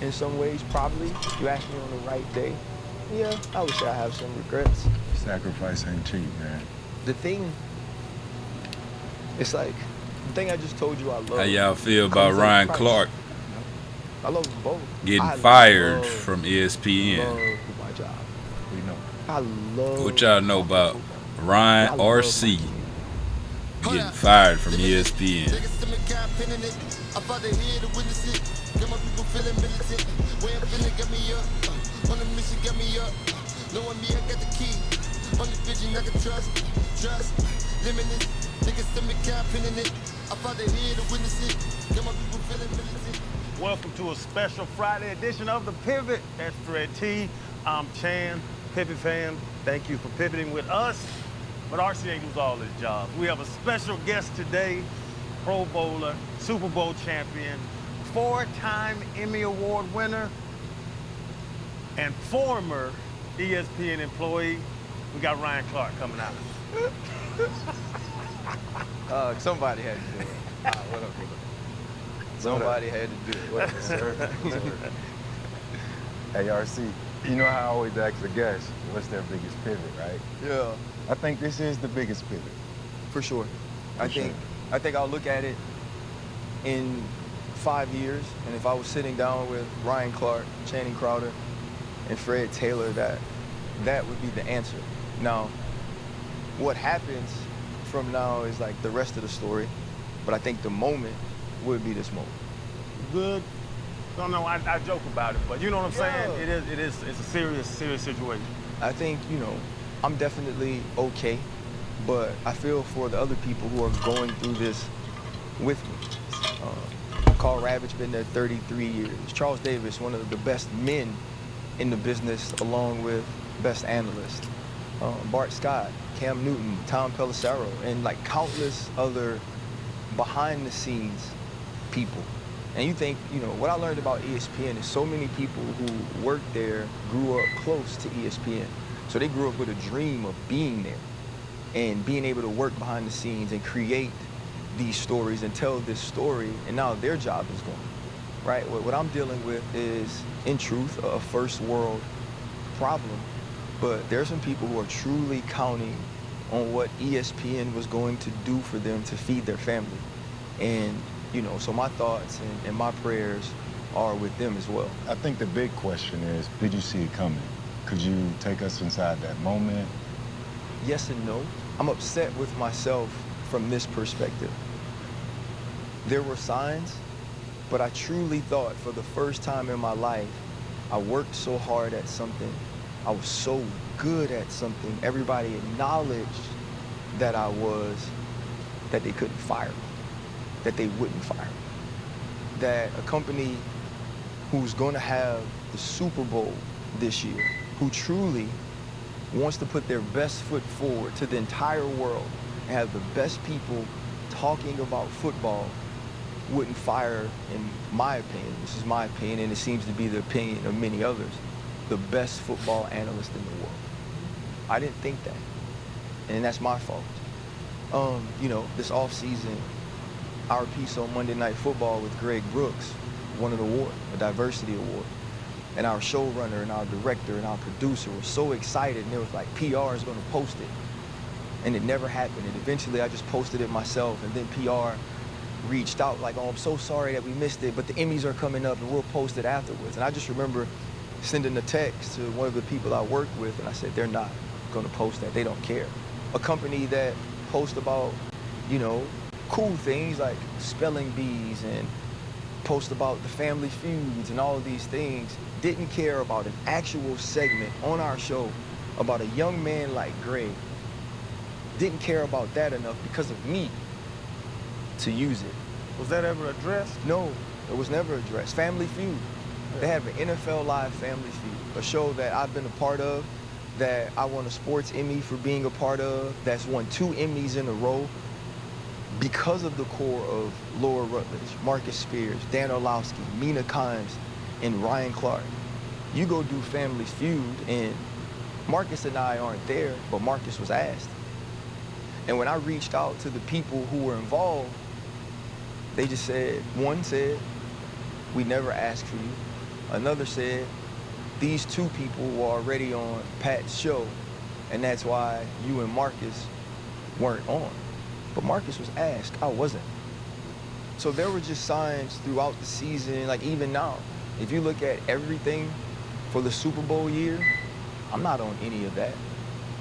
in some ways, probably. You asked me on the right day. Yeah, I would say I have some regrets. Sacrifice ain't cheap, man. The thing, it's like, the thing I just told you I love. How y'all feel about comes at a Ryan price. Clark I love them both. getting I fired love, from ESPN? love my job. We know. I love What y'all know talking about football. Ryan I love my RC team. getting fired from ESPN? Welcome to a special Friday edition of The Pivot. That's Fred T. I'm Chan. Pivot fam, thank you for pivoting with us. But RC ain't lose all his jobs. We have a special guest today, Pro Bowler, Super Bowl champion, 4-time Emmy Award winner, and former ESPN employee. We got Ryan Clark coming out. Somebody had to do it. What up, brother? Somebody had to do it. What up, sir? Hey, RC, you know how I always ask the guests, what's their biggest pivot, right? Yeah, I think this is the biggest pivot. for sure. I sure. think I'll look at it in 5 years, and if I was sitting down with Ryan Clark, Channing Crowder, and Fred Taylor, that would be the answer. Now, what happens from now is like the rest of the story, but I think the moment would be this moment. Good. No, I joke about it, but you know what I'm saying? Yeah. It's a serious situation. I think, I'm definitely okay, but I feel for the other people who are going through this with me. Carl Ravitch been there 33 years. Charles Davis, one of the best men in the business, along with best analyst. Bart Scott, Cam Newton, Tom Pelissero, and like countless other behind the scenes people. And you think, what I learned about ESPN is so many people who work there grew up close to ESPN. So they grew up with a dream of being there and being able to work behind the scenes and create these stories and tell this story, and now their job is gone, right? What I'm dealing with is, in truth, a first world problem, but there's some people who are truly counting on what ESPN was going to do for them to feed their family. And, so my thoughts and my prayers are with them as well. I think the big question is, did you see it coming? Could you take us inside that moment? Yes and no. I'm upset with myself from this perspective. There were signs, but I truly thought for the first time in my life, I worked so hard at something. I was so good at something. Everybody acknowledged that I was, that they couldn't fire me, that they wouldn't fire me. That a company who's going to have the Super Bowl this year, who truly wants to put their best foot forward to the entire world and have the best people talking about football, wouldn't fire, in my opinion, this is my opinion, and it seems to be the opinion of many others, the best football analyst in the world. I didn't think that, and that's my fault. This offseason, our piece on Monday Night Football with Greg Brooks won an award, a diversity award. And our showrunner and our director and our producer were so excited, and it was like, PR is gonna post it. And it never happened. And eventually I just posted it myself, and then PR reached out like, oh, I'm so sorry that we missed it, but the Emmys are coming up and we'll post it afterwards. And I just remember sending a text to one of the people I work with, and I said, they're not gonna post that, they don't care. A company that posts about, cool things like spelling bees and post about the family feuds and all of these things, didn't care about an actual segment on our show about a young man like Greg. Didn't care about that enough because of me to use it. Was that ever addressed? No, it was never addressed. Family Feud. They have an NFL Live Family Feud, a show that I've been a part of, that I won a sports Emmy for being a part of, that's won 2 Emmys in a row because of the core of Laura Rutledge, Marcus Spears, Dan Orlowski, Mina Kimes, and Ryan Clark. You go do Family Feud, and Marcus and I aren't there, but Marcus was asked. And when I reached out to the people who were involved, they just said, one said, we never asked for you. Another said these two people were already on Pat's show, and that's why you and Marcus weren't on. But Marcus was asked, I wasn't. So there were just signs throughout the season, like even now. If you look at everything for the Super Bowl year, I'm not on any of that.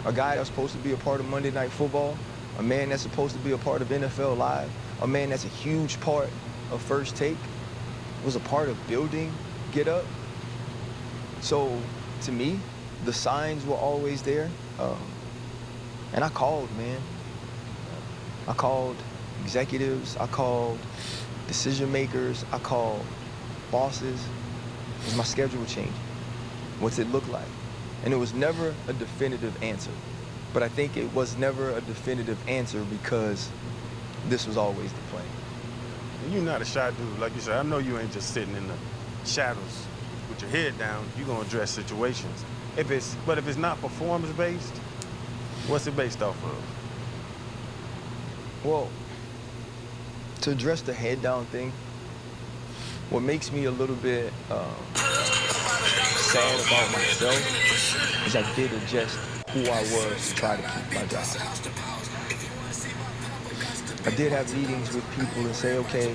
A guy that's supposed to be a part of Monday Night Football, a man that's supposed to be a part of NFL Live, a man that's a huge part of First Take, was a part of building Get Up. So to me, the signs were always there. And I called, man. I called executives, I called decision makers, I called bosses. Is my schedule changing? What's it look like? And it was never a definitive answer. But I think it was never a definitive answer because this was always the plan. You're not a shy dude, like you said. I know you ain't just sitting in the shadows with your head down. You're gonna address situations. But if it's not performance-based, what's it based off of? Well, to address the head down thing, what makes me a little bit sad about myself is I did adjust who I was to try to keep my job. I did have meetings with people and say, okay,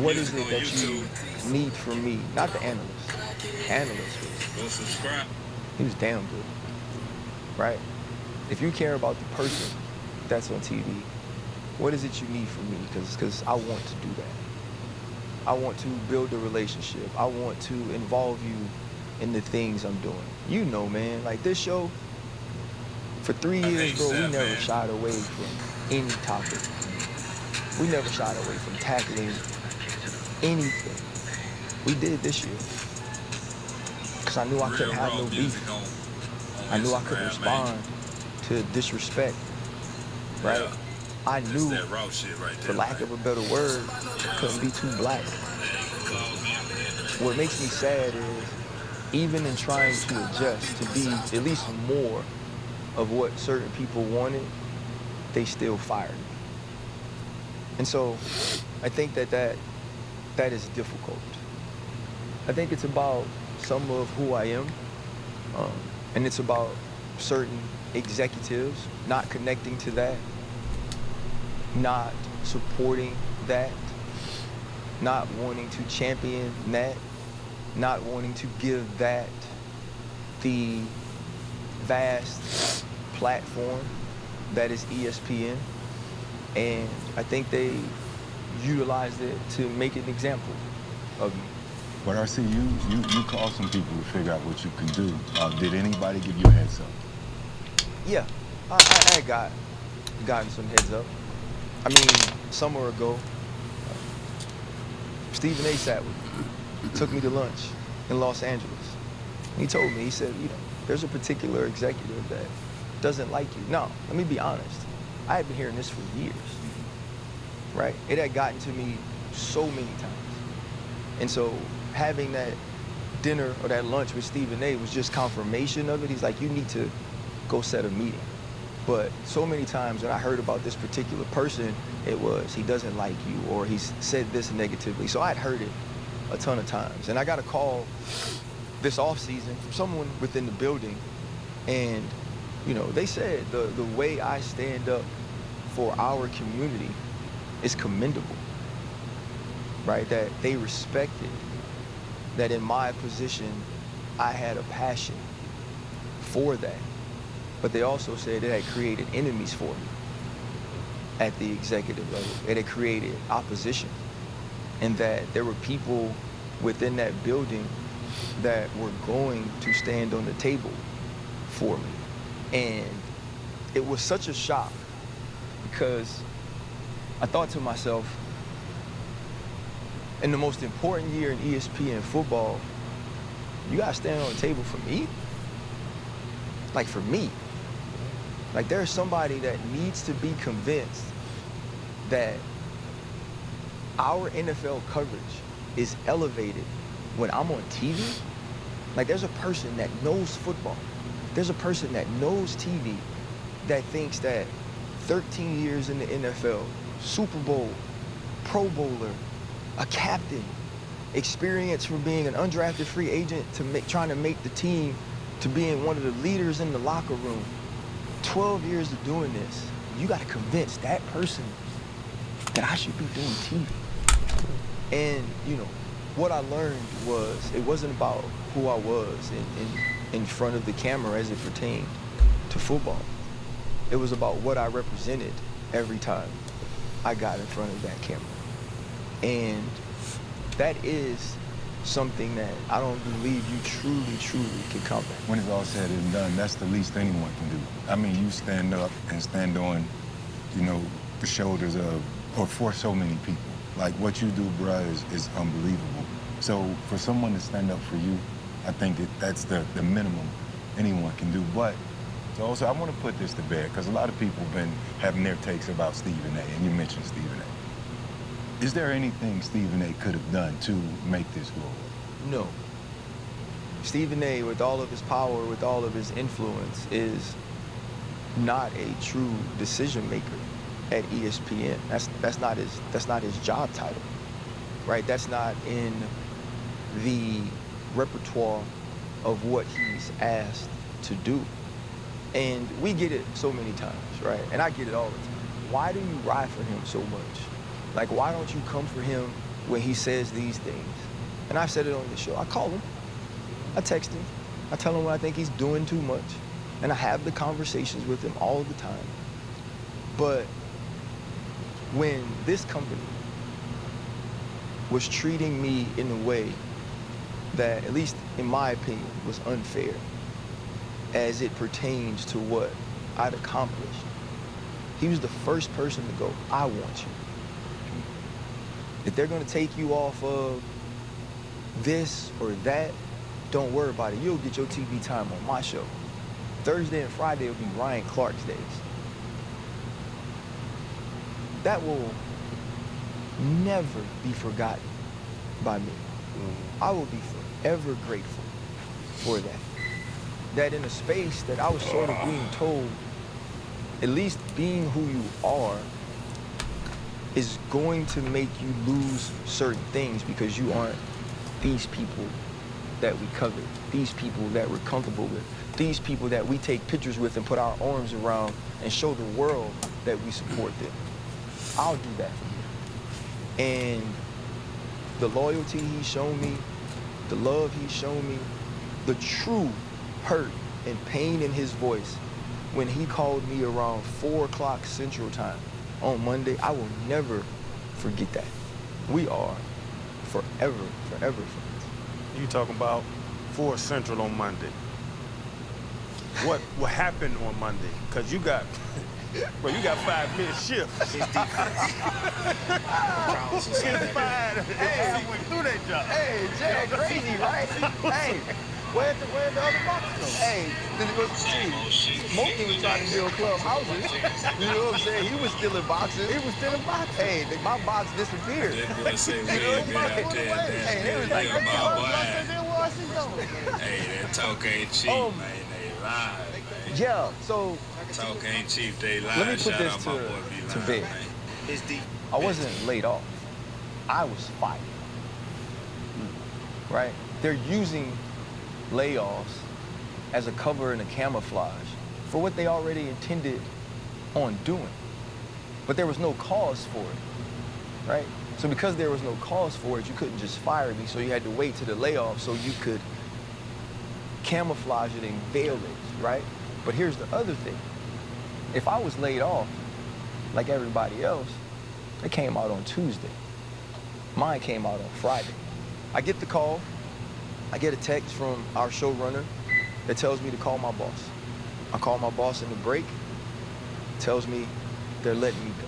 what is it that you need from me? Not the analyst. Analyst he was damn good, right? If you care about the person that's on TV, what is it you need from me? Because I want to do that. I want to build a relationship. I want to involve you in the things I'm doing. You know, man, like this show, for 3 years, bro, we never shied away from any topic. We never shied away from tackling anything. We did this year. Because I knew I couldn't have no beef. I knew I couldn't respond to disrespect, right? I knew, for lack of a better word, I couldn't be too black. What makes me sad is, even in trying to adjust to be at least more of what certain people wanted, they still fired me. And so I think that is difficult. I think it's about some of who I am, and it's about certain executives not connecting to that, not supporting that, not wanting to champion that, not wanting to give that the vast platform that is ESPN. And I think they utilized it to make an example of me. But RC, you called some people to figure out what you can do. Did anybody give you a heads up? Yeah, I had gotten some heads up. I mean, summer ago, Stephen A. sat with me, took me to lunch in Los Angeles. And he told me, he said, you know, there's a particular executive that doesn't like you. Now, let me be honest. I had been hearing this for years, right? It had gotten to me so many times. And so having that dinner or that lunch with Stephen A. was just confirmation of it. He's like, you need to go set a meeting. But so many times when I heard about this particular person, it was, he doesn't like you, or he's said this negatively. So I'd heard it a ton of times. And I got a call this off season from someone within the building, and you know, they said the way I stand up for our community is commendable, right? That they respected that in my position, I had a passion for that. But they also said it had created enemies for me at the executive level. It had created opposition, and that there were people within that building that were going to stand on the table for me. And it was such a shock because I thought to myself, in the most important year in ESPN football, you gotta stand on the table for me? Like, for me. Like, there's somebody that needs to be convinced that our NFL coverage is elevated when I'm on TV. Like, there's a person that knows football. There's a person that knows TV that thinks that 13 years in the NFL, Super Bowl, Pro Bowler, a captain, experience from being an undrafted free agent to trying to make the team to being one of the leaders in the locker room. 12 years of doing this, you got to convince that person that I should be doing TV. And, you know, what I learned was it wasn't about who I was in front of the camera as it pertained to football. It was about what I represented every time I got in front of that camera. And that is something that I don't believe you truly can combat. When it's all said and done, that's the least anyone can do. I mean, you stand up and stand on, you know, the shoulders of, or for so many people. Like, what you do, bruh, is unbelievable. So for someone to stand up for you, I think that's the minimum anyone can do. But so also, I want to put this to bed, because a lot of people have been having their takes about Stephen A., and you mentioned Stephen A. Is there anything Stephen A. could have done to make this go away? No. Stephen A., with all of his power, with all of his influence, is not a true decision maker at ESPN. That's not his job title, right? That's not in the repertoire of what he's asked to do. And we get it so many times, right? And I get it all the time. Why do you ride for him so much? Like, why don't you come for him when he says these things? And I've said it on the show. I call him, I text him, I tell him when I think he's doing too much, and I have the conversations with him all the time. But when this company was treating me in a way that, at least in my opinion, was unfair as it pertains to what I'd accomplished, he was the first person to go, I want you. If they're gonna take you off of this or that, don't worry about it. You'll get your TV time on my show. Thursday and Friday will be Ryan Clark's days. That will never be forgotten by me. I will be forever grateful for that. That in a space that I was sort of being told, at least being who you are is going to make you lose certain things because you aren't these people that we covet, these people that we're comfortable with, these people that we take pictures with and put our arms around and show the world that we support them. I'll do that for you. And the loyalty he's shown me, the love he's shown me, the true hurt and pain in his voice when he called me around 4 o'clock Central Time on Monday, I will never forget that. We are forever friends. You talking about 4 Central on Monday. What happened on Monday? Because you got 5-minute shifts. His defense. Hey, I went through that job. Hey, Jay, crazy, right? Hey, where the other boxes go? Hey, Smokey was trying to build club houses. You know what I'm saying? He was stealing boxes. Hey, my box disappeared. That boy say we ain't been out there. Hey, they was like, Hey, that talk ain't cheap, man. They lie, man. yeah, so Talk ain't cheap, they lie. let me put Shout this out my boy B to Line, bed. man. I wasn't laid off. I was fired. Right? They're using layoffs as a cover and a camouflage for what they already intended on doing. But there was no cause for it, right? So because there was no cause for it, you couldn't just fire me, so you had to wait to the layoff so you could camouflage it and veil it, right? But here's the other thing. If I was laid off, like everybody else, it came out on Tuesday. Mine came out on Friday. I get the call. I get a text from our showrunner that tells me to call my boss. I call my boss in the break, tells me they're letting me go.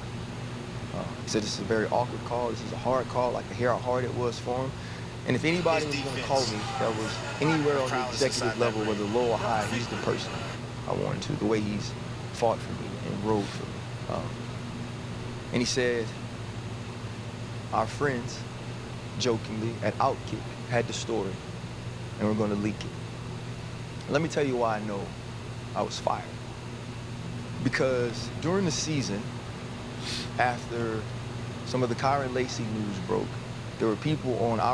He said this is a very awkward call. This is a hard call. I could hear how hard it was for him. And if anybody was going to call me that was anywhere on the executive level, whether low or high, he's the person I wanted to, the way he's fought for me and rode for me. And he said, our friends, jokingly, at Outkick had the story, and we're going to leak it. Let me tell you why I know I was fired. Because during the season, after some of the Kyron Lacey news broke, there were people on our